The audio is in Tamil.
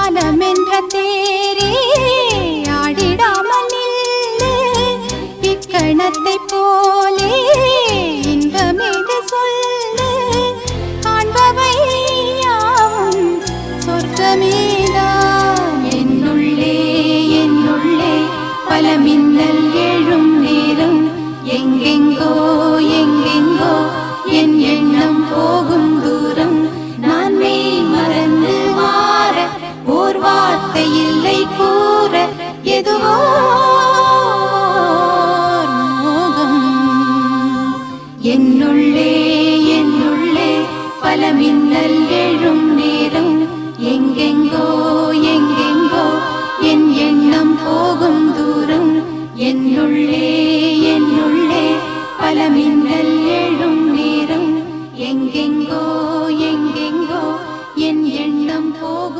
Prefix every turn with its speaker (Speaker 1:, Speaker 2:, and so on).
Speaker 1: காலமென்ற தேரே ஆடிடாமல் நில்லு இக்கணத்தை போலே இன்பமேது சொல்லு காண்பவை யாவும் சொர்க்கமேதான் என்னுள்ளே என்னுள்ளே பல மின்னல் எழும் நேரம் எங்கெங்கோ எங்கெங்கோ என் எண்ணம் போகும் தூரம் நான் மெய் மறந்து மாற ஓர் வார்த்தை இல்லை கூற எதுவோ மோகம் என்னுள்ளே என்னுள்ளே பல மின்னல்